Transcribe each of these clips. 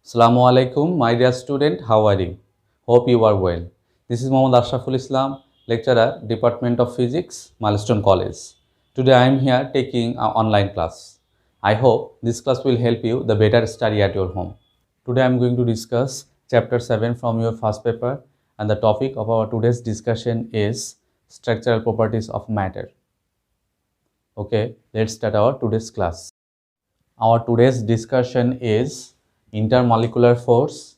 Assalamu alaikum, my dear student. How are you? Hope you are well. This is Mohammad Ashraful Islam, lecturer, Department of Physics, Milestone College. Today I am here taking an online class. I hope this class will help you the better study at your home. Today I am going to discuss chapter 7 from your first paper, and the topic of our today's discussion is structural properties of matter. Okay, let's start our today's class. Our today's discussion is intermolecular force,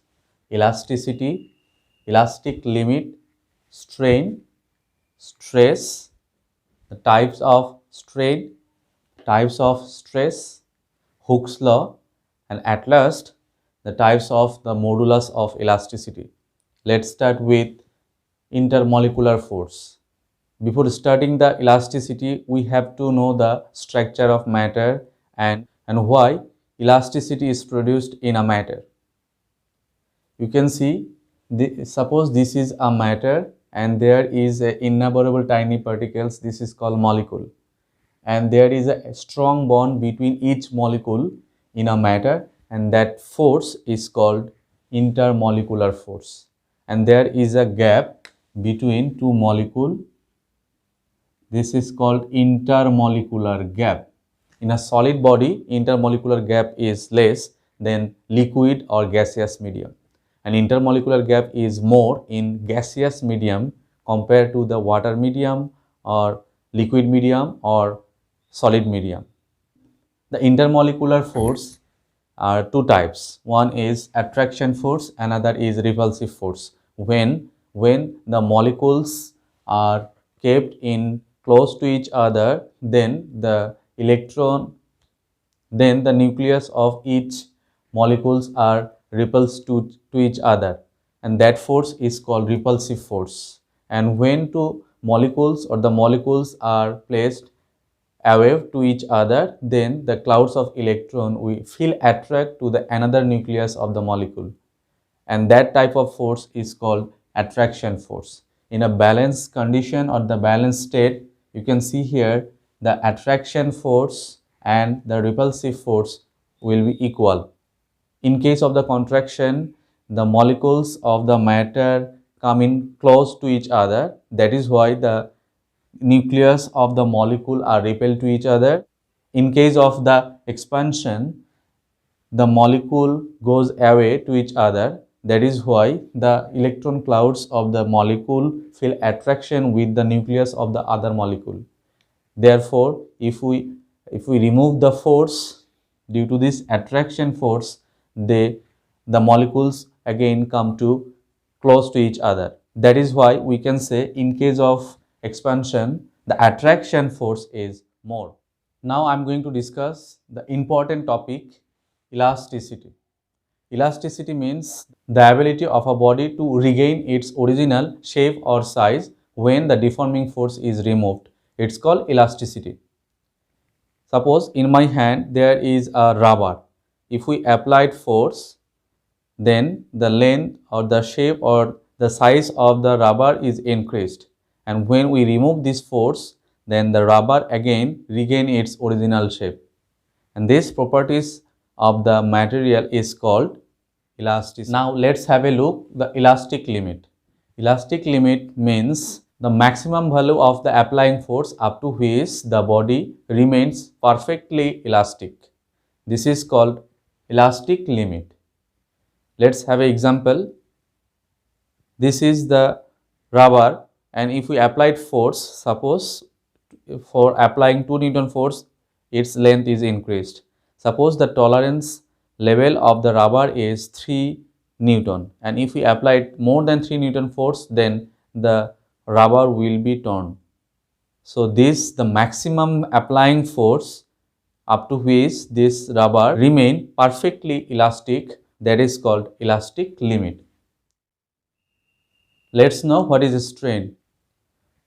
elasticity, elastic limit, strain, stress, the types of strain, types of stress, Hooke's law, and at last the types of the modulus of elasticity. Let's start with intermolecular force. Before starting the elasticity, we have to know the structure of matter and why elasticity is produced in a matter. You can see, suppose this is a matter and there is a innumerable tiny particles, this is called molecule. And there is a strong bond between each molecule in a matter, and that force is called intermolecular force. And there is a gap between two molecules. This is called intermolecular gap. In a solid body, intermolecular gap is less than liquid or gaseous medium. And intermolecular gap is more in gaseous medium compared to the water medium or liquid medium or solid medium. The intermolecular force are two types. One is attraction force, another is repulsive force. When the molecules are kept in close to each other, then the nucleus of each molecules are repulsed to each other, and that force is called repulsive force. And when two molecules or the molecules are placed away to each other, then the clouds of electron will feel attract to the another nucleus of the molecule, and that type of force is called attraction force. In a balanced condition or the balanced state, you can see here the attraction force and the repulsive force will be equal. In case of the contraction, the molecules of the matter come in close to each other. That is why the nucleus of the molecule are repelled to each other. In case of the expansion, the molecule goes away to each other. That is why the electron clouds of the molecule feel attraction with the nucleus of the other molecule. Therefore, if we remove the force due to this attraction force, the molecules again come to close to each other. That is why we can say in case of expansion, the attraction force is more. Now I am going to discuss the important topic, elasticity. Elasticity means the ability of a body to regain its original shape or size when the deforming force is removed. It's called elasticity. Suppose in my hand there is a rubber. If we applied force, then the length or the shape or the size of the rubber is increased. And when we remove this force, then the rubber again regain its original shape. And these properties of the material is called elasticity. Now let's have a look the elastic limit. Elastic limit means the maximum value of the applying force up to which the body remains perfectly elastic. This is called elastic limit. Let's have an example. This is the rubber, and if we applied force, suppose for applying 2 Newton force, its length is increased. Suppose the tolerance level of the rubber is 3 Newton, and if we applied more than 3 Newton force, then the rubber will be torn. So this the maximum applying force up to which this rubber remain perfectly elastic, that is called elastic limit. Let's know what is a strain.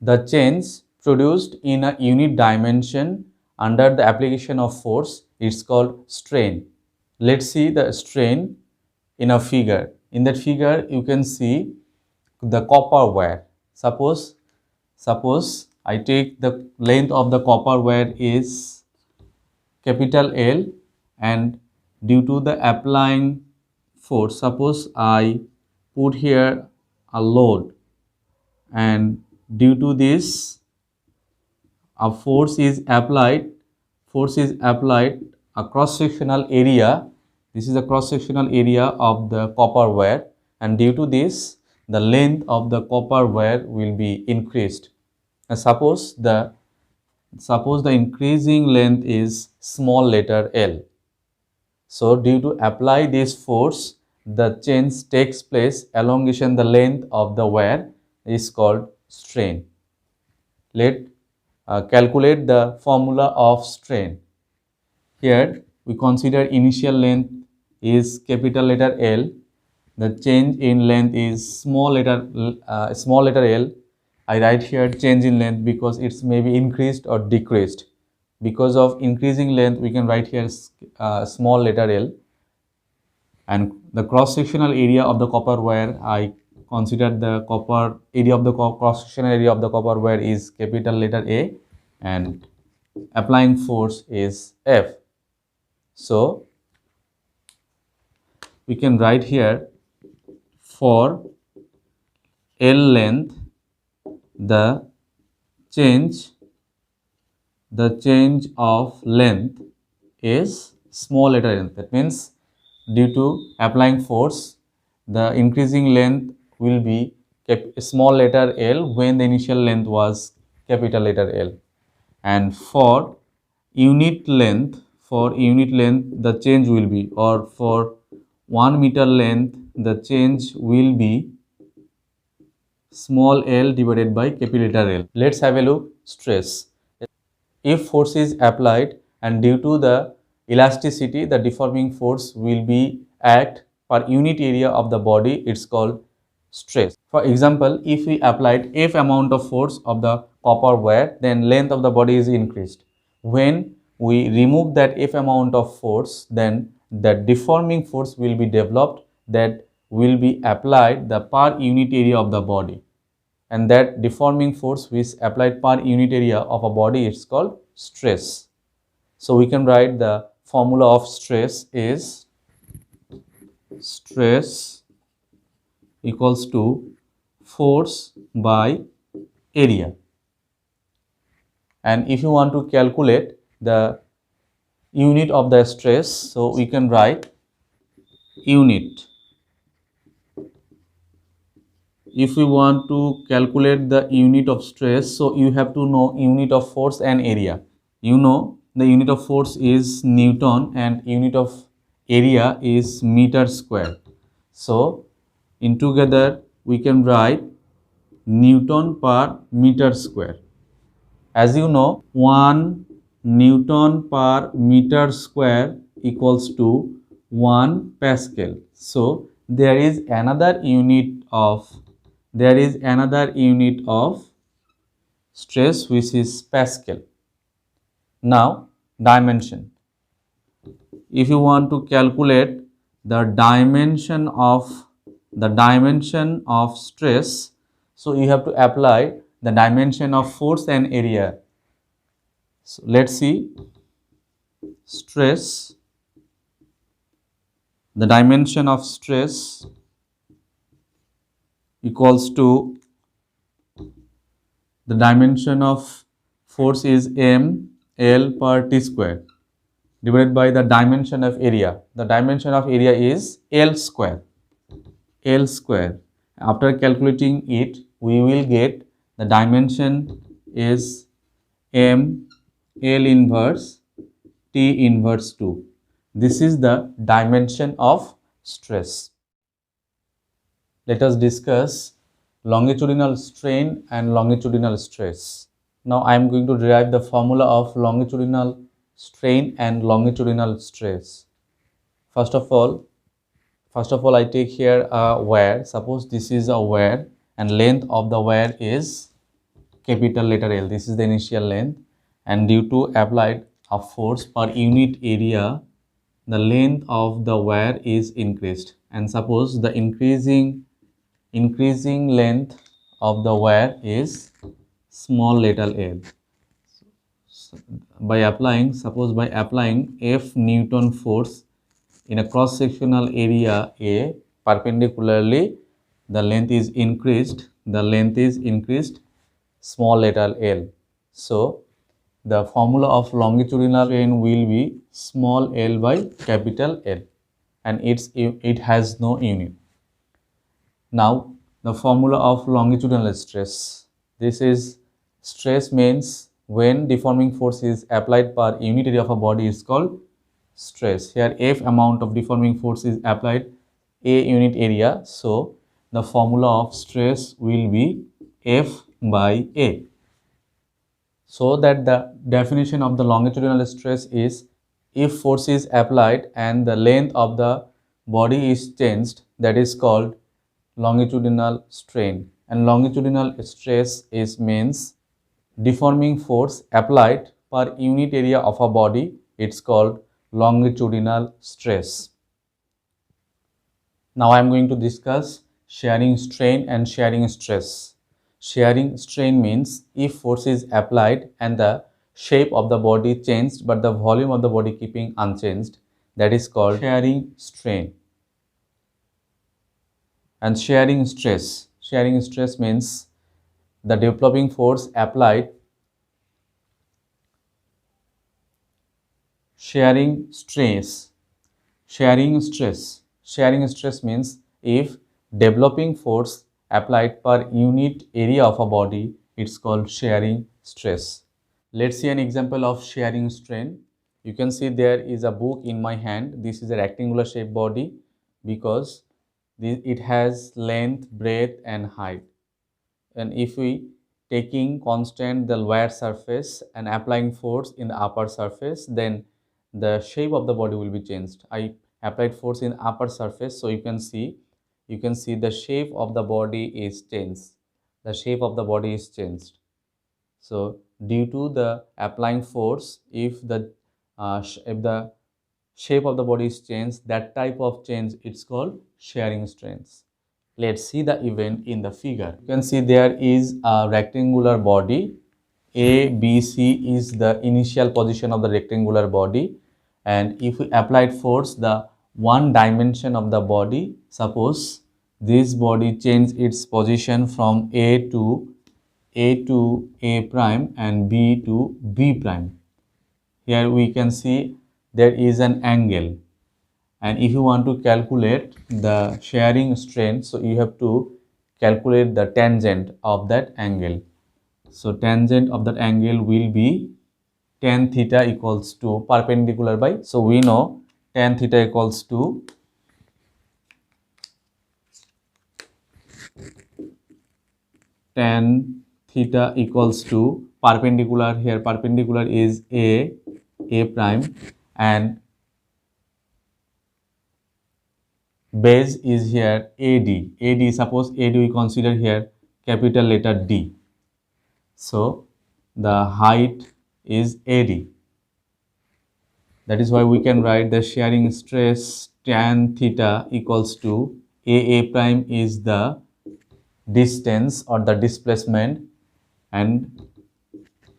The change produced in a unit dimension under the application of force is called strain. Let's see the strain in a figure. In that figure, you can see the copper wire. Suppose I take the length of the copper wire is capital L, and due to the applying force, suppose I put here a load, and due to this a force is applied a cross sectional area. This is a cross sectional area of the copper wire, and due to this the length of the copper wire will be increased. And suppose the increasing length is small letter L. So due to apply this force, the change takes place, elongation the length of the wire is called strain. Let calculate the formula of strain. Here we consider initial length is capital letter L. The change in length is small letter L. I write here change in length because it's maybe increased or decreased. Because of increasing length, we can write here small letter L. And the cross sectional area of the copper wire, I consider the copper area of the cross sectional area of the copper wire is capital letter A, and applying force is F. So we can write here for L length the change of length is small letter L. That means due to applying force, the increasing length will be small letter L when the initial length was capital letter L. And for unit length, the change will be, or for 1 meter length, the change will be small l divided by capital L. Let's have a look. Stress. If force is applied and due to the elasticity, the deforming force will be act per unit area of the body, it's called stress. For example, if we applied F amount of force of the copper wire, then length of the body is increased. When we remove that F amount of force, then the deforming force will be developed that will be applied the per unit area of the body, and that deforming force which applied per unit area of a body is called stress. So we can write the formula of stress is stress equals to force by area. And if you want to calculate the unit of the stress, so we can write unit. If we want to calculate the unit of stress, so you have to know unit of force and area. You know the unit of force is Newton and unit of area is meter square. So in together we can write Newton per meter square. As you know, 1 Newton per meter square equals to 1 Pascal. So there is another unit of stress which is Pascal. Now dimension. If you want to calculate the dimension of stress, so you have to apply the dimension of force and area. So let's see. Stress, the dimension of stress equals to the dimension of force is m L per t square divided by the dimension of area. The dimension of area is L square. After calculating it, we will get the dimension is m L inverse T inverse 2. This is the dimension of stress. Let us discuss longitudinal strain and longitudinal stress. Now I am going to derive the formula of longitudinal strain and longitudinal stress. First of all, I take here a wire. Suppose this is a wire and length of the wire is capital letter L. This is the initial length, and due to applied a force per unit area, the length of the wire is increased. And suppose the increasing length of the wire is small letter L. So by applying F Newton force in a cross-sectional area A, perpendicularly, the length is increased, small letter L. So, the formula of longitudinal strain will be small l by capital L, and it has no unit. Now, the formula of longitudinal stress. This is stress means when deforming force is applied per unit area of a body is called stress. Here F amount of deforming force is applied a unit area. So, the formula of stress will be F by A. So that the definition of the longitudinal stress is if force is applied and the length of the body is changed, that is called longitudinal strain. And longitudinal stress is means deforming force applied per unit area of a body, it's called longitudinal stress. Now I am going to discuss shearing strain and shearing stress. Shearing strain means if force is applied and the shape of the body changed but the volume of the body keeping unchanged, that is called shearing strain. And shearing stress means the developing force applied. Shearing stress means if developing force applied per unit area of a body, it's called shearing stress. Let's see an example of shearing strain. You can see there is a book in my hand. This is a rectangular shaped body because it has length, breadth and height. And if we taking constant the lower surface and applying force in the upper surface, then the shape of the body will be changed. I applied force in upper surface, so you can see the shape of the body is changed. So due to the applying force, if the shape of the body is changed, that type of change it's called shearing strains. Let's see the event in the figure. You can see there is a rectangular body. A, B, C is the initial position of the rectangular body, and if we applied force, the one dimension of the body, suppose this body changed its position from A to A prime and B to B prime. Here we can see there is an angle, and if you want to calculate the shearing strain, so you have to calculate the tangent of that angle. So tangent of that angle will be tan theta equals to perpendicular by, so we know tan theta equals to perpendicular. Here perpendicular is A prime, and base is here AD. Suppose AD we consider here capital letter D. So the height is AD. That is why we can write the shearing stress tan theta equals to A prime is the distance or the displacement and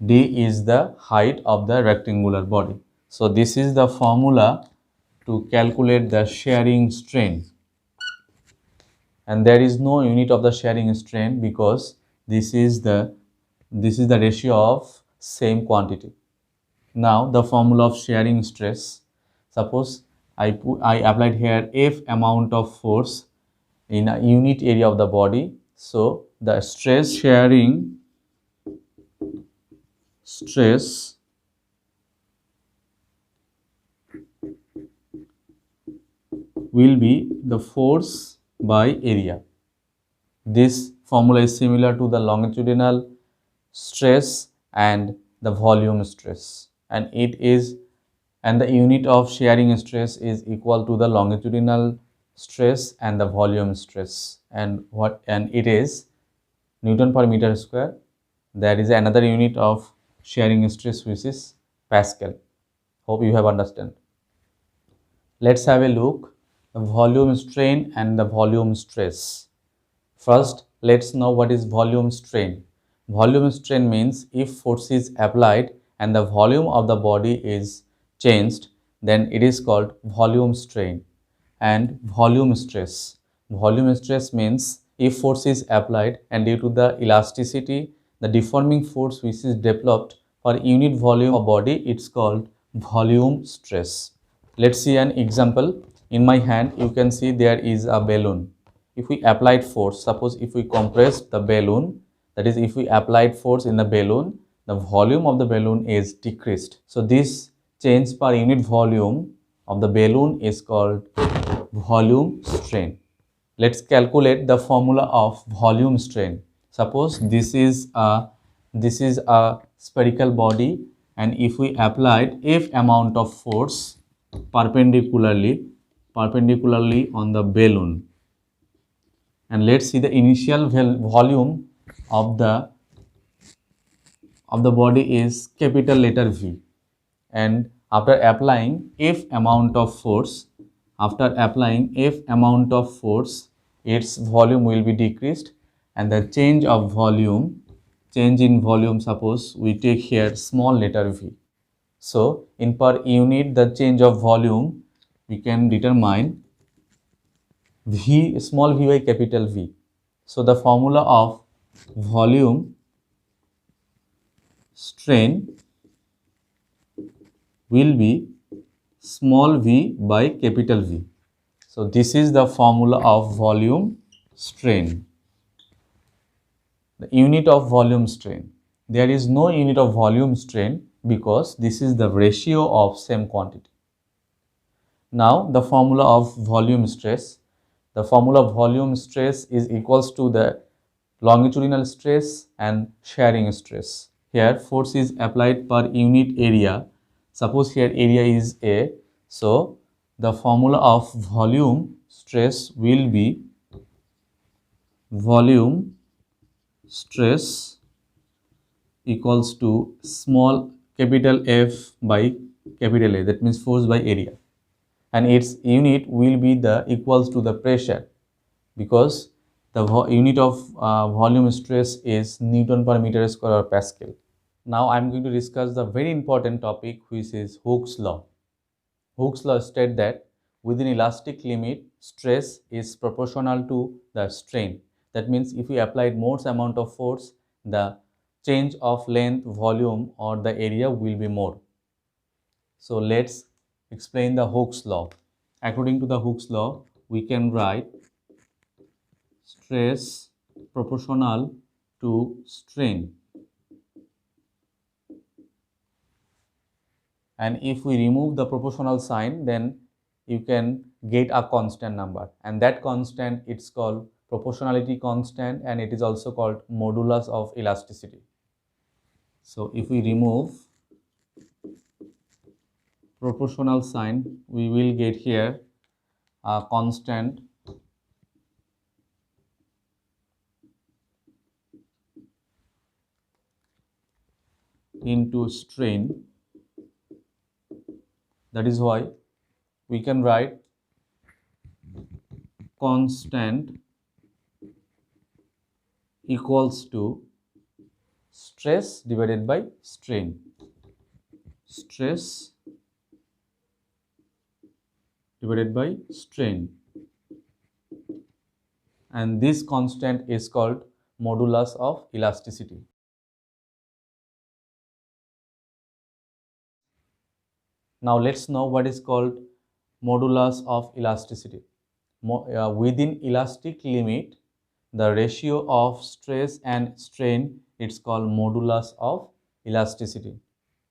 D is the height of the rectangular body. So this is the formula to calculate the shearing strain. And there is no unit of the shearing strain because this is the ratio of same quantity. Now the formula of shearing stress. Suppose I applied here F amount of force in a unit area of the body. So the shearing stress will be the force by area. This formula is similar to the longitudinal stress and the volume stress, and the unit of shearing stress is equal to the longitudinal stress and the volume stress, and it is Newton per meter square. There is another unit of shearing stress which is Pascal. Hope you have understand. Let's have a look the volume strain and the volume stress. First, let's know what is volume strain. Volume strain means if force is applied and the volume of the body is changed, then it is called volume strain. And volume stress. Volume stress means if force is applied and due to the elasticity, the deforming force which is developed per unit volume of body, it's called volume stress. Let's see an example. In my hand, you can see there is a balloon. If we applied force, suppose if we compress the balloon, that is if we applied force in the balloon, the volume of the balloon is decreased. So this change per unit volume of the balloon is called volume strain. Let's calculate the formula of volume strain. Suppose this is a spherical body, and if we applied F amount of force perpendicularly on the balloon, and let's see the initial volume of the body is capital letter V, and after applying F amount of force, its volume will be decreased, and the change in volume, suppose we take here small letter V. So in per unit the change of volume, we can determine V, small v by capital V. So the formula of volume strain will be small v by capital V. So this is the formula of volume strain. The unit of volume strain. There is no unit of volume strain because this is the ratio of same quantity. Now the formula of volume stress. The formula of volume stress is equals to the longitudinal stress and shearing stress. Here force is applied per unit area. Suppose here area is A. So the formula of volume stress will be volume stress equals to small capital F by capital A. That means force by area. And its unit will be the equals to the pressure, because the unit of volume stress is Newton per meter square or Pascal. Now I am going to discuss the very important topic, which is Hooke's law. Hooke's law states that within elastic limit, stress is proportional to the strain. That means if we applied more amount of force, the change of length, volume or the area will be more. So let's explain the Hooke's law. According to the Hooke's law, we can write stress proportional to strain. And if we remove the proportional sign, then you can get a constant number, and that constant, it's called proportionality constant, and it is also called modulus of elasticity. So if we remove proportional sign, we will get here a constant into strain. That is why we can write constant equals to stress divided by strain. Stress divided by strain. And this constant is called modulus of elasticity. Now let's know what is called modulus of elasticity. Within elastic limit, the ratio of stress and strain, it's called modulus of elasticity.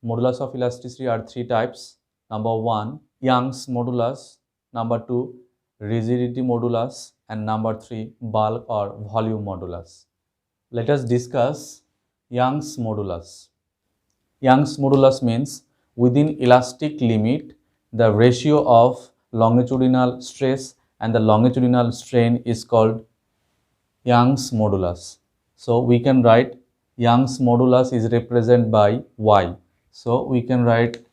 Modulus of elasticity are three types. Number one, Young's modulus. Number two, rigidity modulus. And number three, bulk or volume modulus. Let us discuss Young's modulus. Young's modulus means within elastic limit, the ratio of longitudinal stress and the longitudinal strain is called Young's modulus. So we can write Young's modulus is represented by Y. So we can write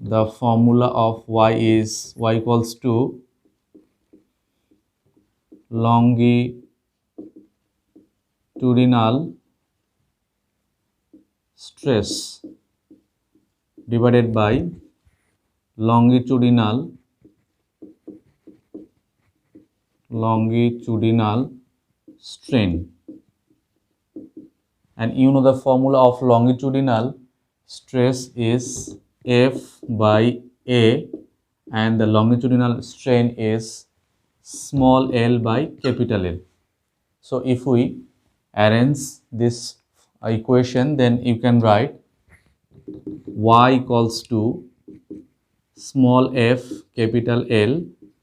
the formula of Y is Y equals to longitudinal stress divided by longitudinal strain. And you know the formula of longitudinal stress is F by A, and the longitudinal strain is small l by capital L. So if we arrange this equation, then you can write y equals to small f capital L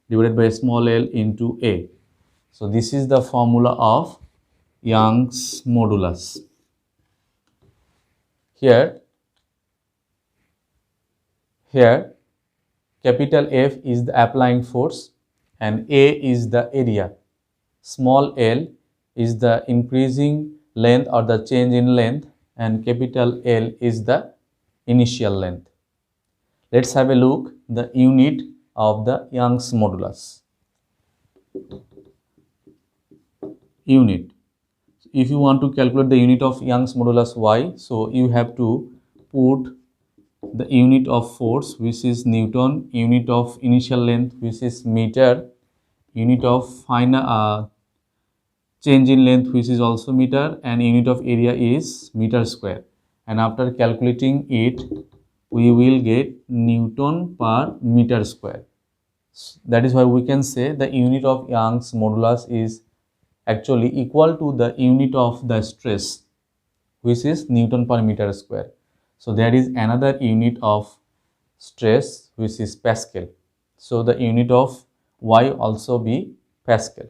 divided by small l into A. So this is the formula of Young's modulus. Here capital F is the applying force and A is the area. Small l is the increasing length or the change in length, and capital L is the initial length. Let's have a look the unit of the Young's modulus. Unit. If you want to calculate the unit of Young's modulus y, so you have to put the unit of force, which is Newton, unit of initial length, which is meter, unit of final change in length, which is also meter, and unit of area is meter square. And after calculating it, we will get Newton per meter square. That is why we can say the unit of Young's modulus is actually equal to the unit of the stress, which is Newton per meter square. So there is another unit of stress, which is Pascal. So the unit of y also be Pascal.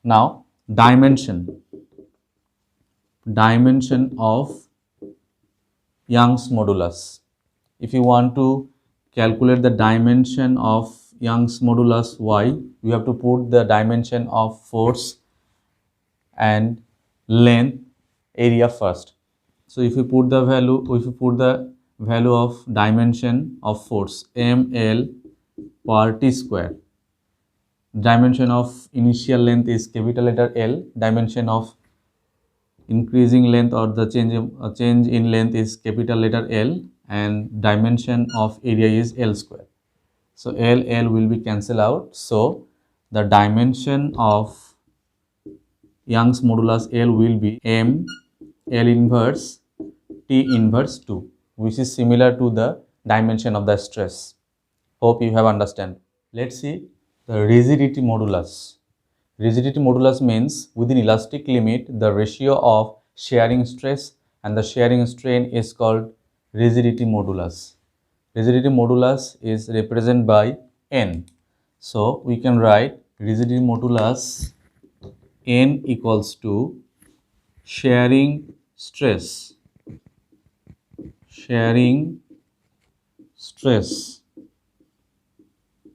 Now dimension of Young's modulus. If you want to calculate the dimension of Young's modulus y, you have to put the dimension of force and length area first. So if you put the value of dimension of force ml per t square, dimension of initial length is capital letter L, dimension of increasing length or the change in length is capital letter L, and dimension of area is L square. So L will be cancelled out. So the dimension of Young's modulus L will be m L inverse T inverse 2, which is similar to the dimension of the stress. Hope you have understand. Let's see the rigidity modulus. Rigidity modulus means within elastic limit, the ratio of shearing stress and the shearing strain is called rigidity modulus. Rigidity modulus is represented by N. So we can write rigidity modulus N equals to shearing stress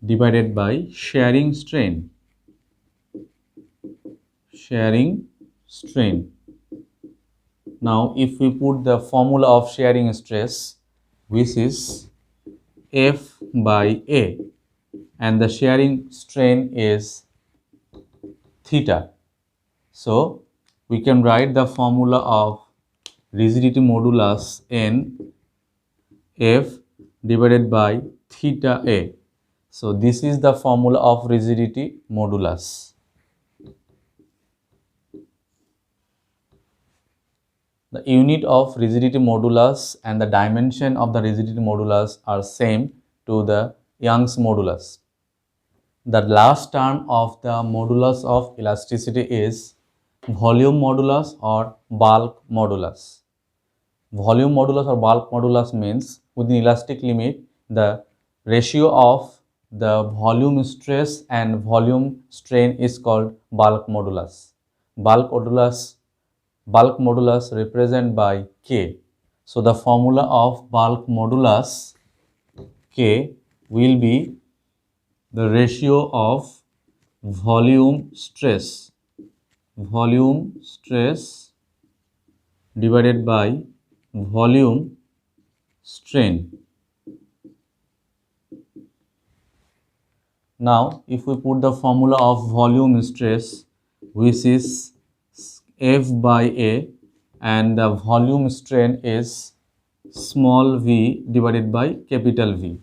divided by shearing strain. Now if we put the formula of shearing stress, which is F by A, and the shearing strain is theta. So we can write the formula of rigidity modulus N F divided by theta A. So this is the formula of rigidity modulus. The unit of rigidity modulus and the dimension of the rigidity modulus are same to the Young's modulus. The last term of the modulus of elasticity is volume modulus or bulk modulus. Volume modulus or bulk modulus means within elastic limit, the ratio of the volume stress and volume strain is called bulk modulus. Bulk modulus represented by K. So the formula of bulk modulus K will be the ratio of volume stress divided by volume strain. Now if we put the formula of volume stress, which is F by A, and the volume strain is small v divided by capital V.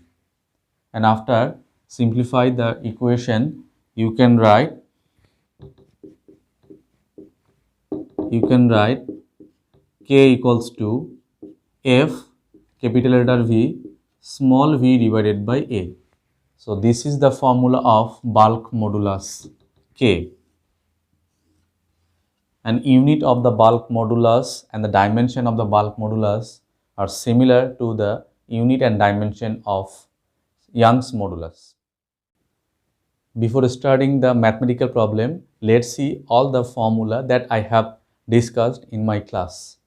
And after simplify the equation, you can write k equals to f capital letter V small v divided by A. So this is the formula of bulk modulus K. An unit of the bulk modulus and the dimension of the bulk modulus are similar to the unit and dimension of Young's modulus. Before starting the mathematical problem, let's see all the formula that I have discussed in my class.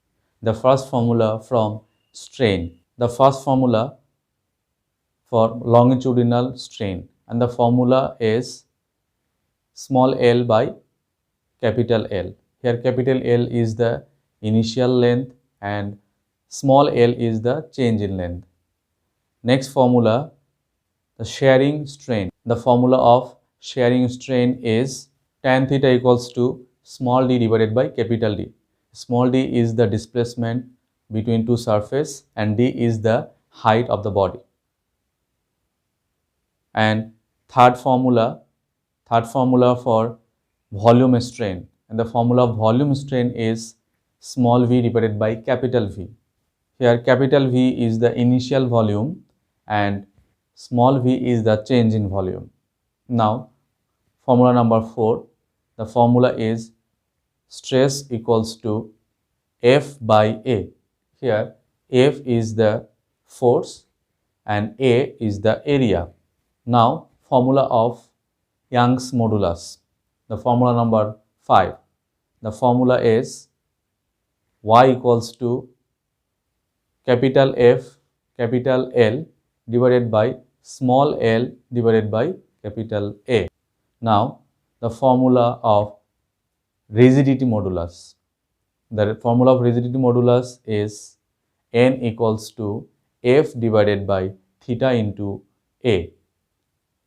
The first formula from strain, the first formula for longitudinal strain, and the formula is small l by capital L. Here capital L is the initial length and small l is the change in length. Next formula, the shearing strain. The formula of shearing strain is tan theta equals to small d divided by capital D. Small d is the displacement between two surfaces and d is the height of the body. And third formula for volume strain, and the formula of volume strain is small v divided by capital V. Here capital V is the initial volume and small v is the change in volume. Now formula number 4, the formula is stress equals to F by A. Here F is the force and A is the area. Now formula of Young's modulus, the formula number 5, the formula is y equals to capital F capital L divided by small l divided by capital A. Now the formula of rigidity modulus, the formula of rigidity modulus is n equals to F divided by theta into A.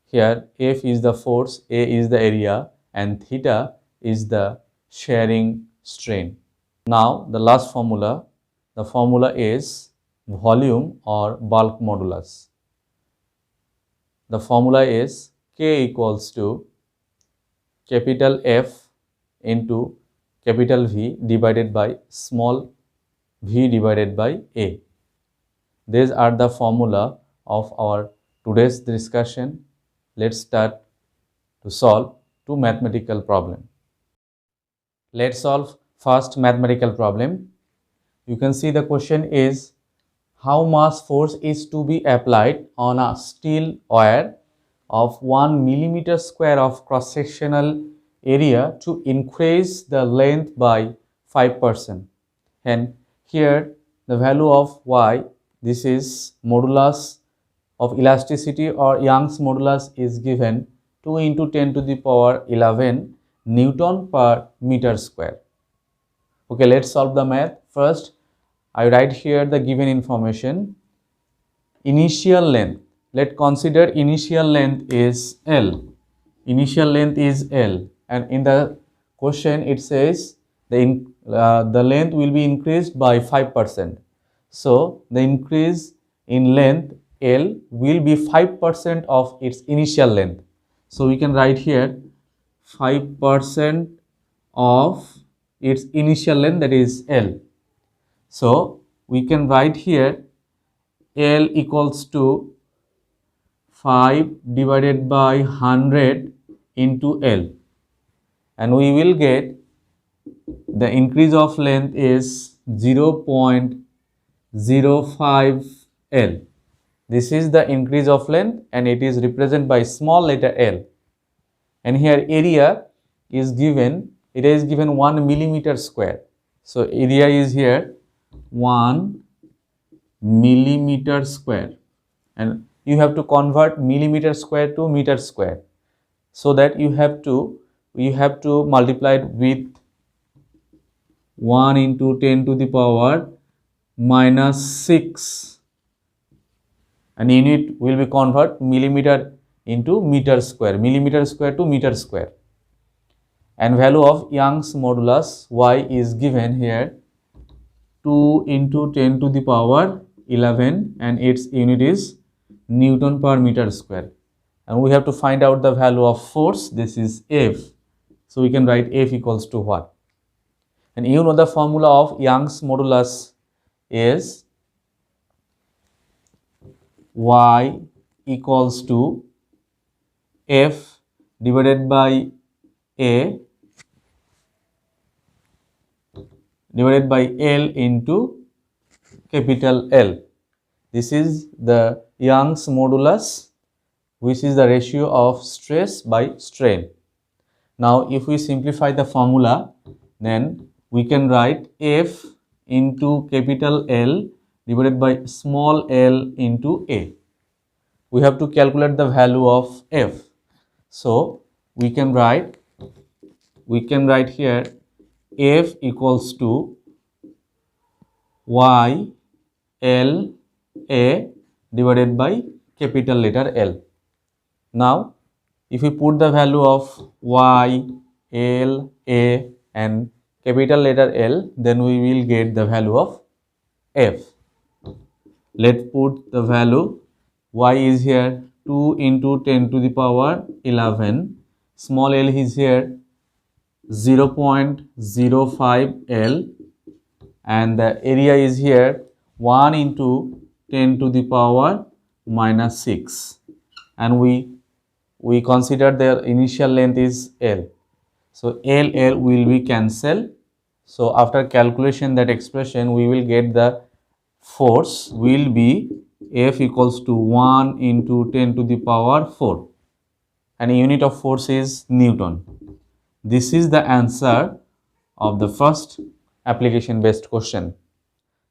Here F is the force, A is the area and theta is the shearing strain. Now the last formula, the formula is volume or bulk modulus. The formula is K equals to capital F into capital V divided by small v divided by A. These are the formula of our today's discussion. Let's start to solve two mathematical problems. Let's solve first mathematical problem. You can see the question is how much force is to be applied on a steel wire of 1 millimeter square of cross-sectional area to increase the length by 5%. And here the value of y, this is modulus of elasticity or Young's modulus is given 2 into 10 to the power 11 Newton per meter square. Okay, let's solve the math. First, I write here the given information. Initial length. Let's consider initial length is L. Initial length is L, and in the question it says the length will be increased by 5%. So the increase in length L will be 5% of its initial length. So we can write here 5% of its initial length, that is L. So we can write here L equals to 5 divided by 100 into L, and we will get the increase of length is 0.05 L. This is the increase of length and it is represented by small letter L. And here area is given, it is given 1 millimeter square. So area is here 1 millimeter square, and you have to convert millimeter square to meter square, so that you have to multiply it with 1 into 10 to the power minus 6, and unit will be convert millimeter into meter square, millimeter square to meter square. And value of Young's modulus y is given here 2 into 10 to the power 11 and its unit is Newton per meter square. And we have to find out the value of force. This is F. So we can write F equals to what? And you know the formula of Young's modulus is Y equals to F divided by A divided by L into capital L. This is the Young's modulus, which is the ratio of stress by strain. Now, if we simplify the formula, then we can write F into capital L divided by small l into A. We have to calculate the value of F. So, we can write here F equals to Y L A divided by capital letter L. Now, if we put the value of Y, L, A and capital letter L, then we will get the value of F. Let's put the value. Y is here 2 into 10 to the power 11. Small l is here 0.05 L and the area is here 1 into 10 to the power minus 6, and we consider their initial length is L. So L will be cancelled. So after calculation that expression, we will get the force will be F equals to 1 into 10 to the power 4 and unit of force is Newton. This is the answer of the first application based question.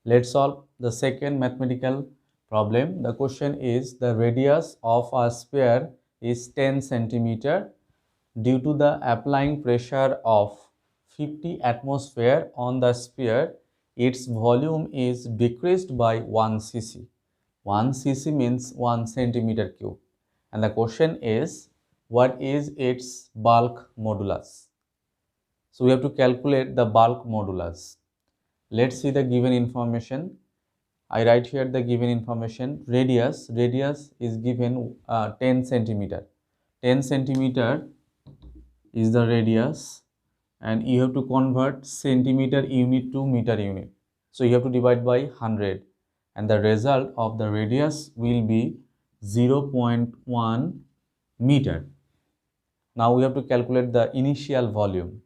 Let's solve the second mathematical problem. The question is the radius of a sphere is 10 centimeter. Due to the applying pressure of 50 atmosphere on the sphere, its volume is decreased by 1 cc. 1 cc means 1 centimeter cube. And the question is, what is its bulk modulus? So we have to calculate the bulk modulus. Let's see the given information. I write here the given information. Radius is given 10 centimeter. 10 centimeter is the radius, and you have to convert centimeter unit to meter unit. So you have to divide by 100 and the result of the radius will be 0.1 meter. Now we have to calculate the initial volume.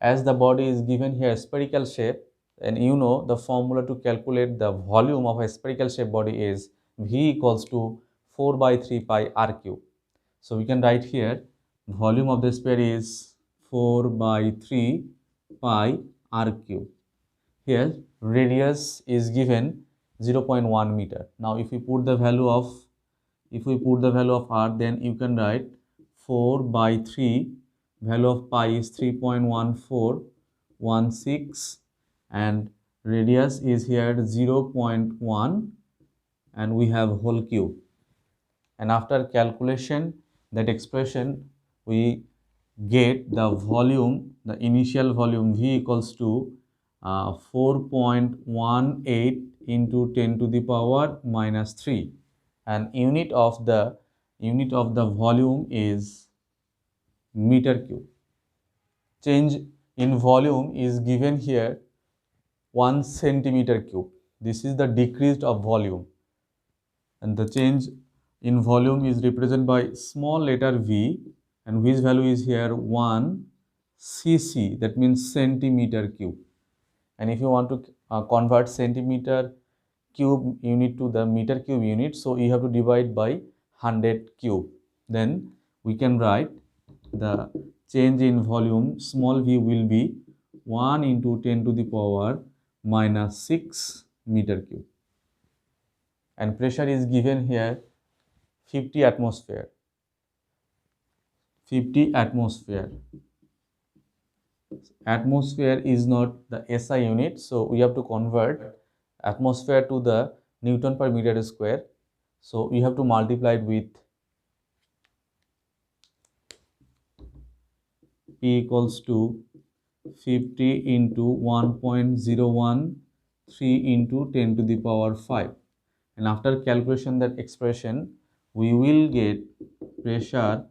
As the body is given here spherical shape, and you know the formula to calculate the volume of a spherical shape body is V equals to 4 by 3 pi r cube. So we can write here volume of the sphere is 4 by 3 pi r cube. Here radius is given 0.1 meter. Now if we put the value of r, then you can write 4 by 3, value of pi is 3.1416 and radius is here 0.1 and we have whole cube. And after calculation that expression, we get the volume, the initial volume V equals to 4.18 into 10 to the power minus 3, and unit of the volume is meter cube. Change in volume is given here 1 centimeter cube. This is the decreased of volume, and the change in volume is represented by small letter v, and whose value is here 1 cc, that means centimeter cube. And if you want to convert centimeter cube unit to the meter cube unit, so you have to divide by 100 cube. Then we can write the change in volume small v will be 1 into 10 to the power minus 6 meter cube. And pressure is given here 50 atmosphere. 50 atmosphere. Atmosphere is not the SI unit, so we have to convert atmosphere to the Newton per meter square. So we have to multiply it with P equals to 50 into 1.01 3 into 10 to the power 5. And after calculation that expression, we will get pressure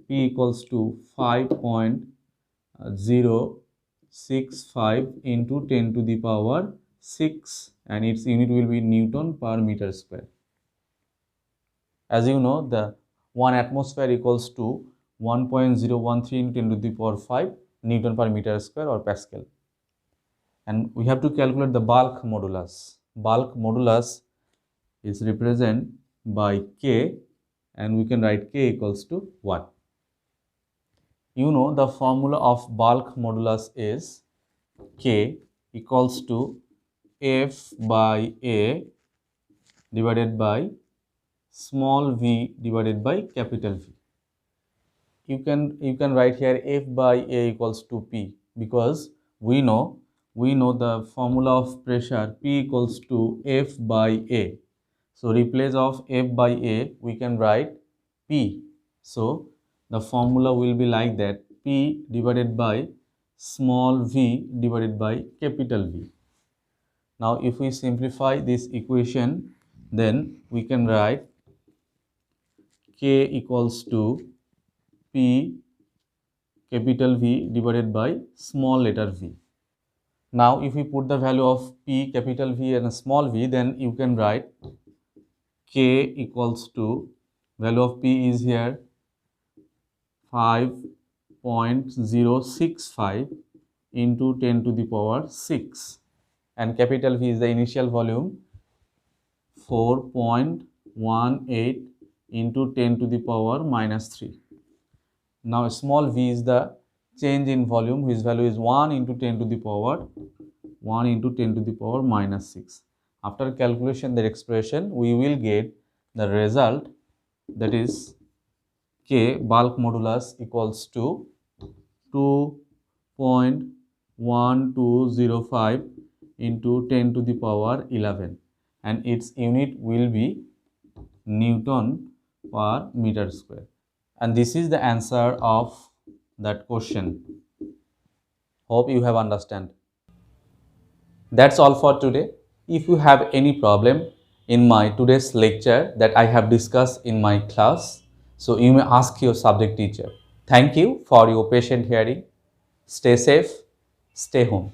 P equals to 5.065 into 10 to the power 6, and its unit will be Newton per meter square. As you know, the 1 atmosphere equals to 1.013 into 10 to the power 5 Newton per meter square or Pascal. And we have to calculate the bulk modulus. Bulk modulus is represented by K, and we can write K equals to 1. You know the formula of bulk modulus is K equals to F by A divided by small v divided by capital V. You can write here F by A equals to P, because we know the formula of pressure P equals to F by A. So replace of F by A we can write P. So the formula will be like that: P divided by small v divided by capital V. Now if we simplify this equation, then we can write K equals to P capital V divided by small letter v. Now if we put the value of P capital V and small v, then you can write K equals to, value of P is here 5.065 into 10 to the power 6, and capital V is the initial volume 4.18 into 10 to the power minus 3. Now small v is the change in volume, whose value is 1 into 10 to the power minus 6. After calculation that expression, we will get the result, that is K bulk modulus equals to 2.1205 into 10 to the power 11, and its unit will be Newton per meter square. And this is the answer of that question. Hope you have understand. That's all for today. If you have any problem in my today's lecture that I have discussed in my class, so you may ask your subject teacher. Thank you for your patient hearing. Stay safe, stay home.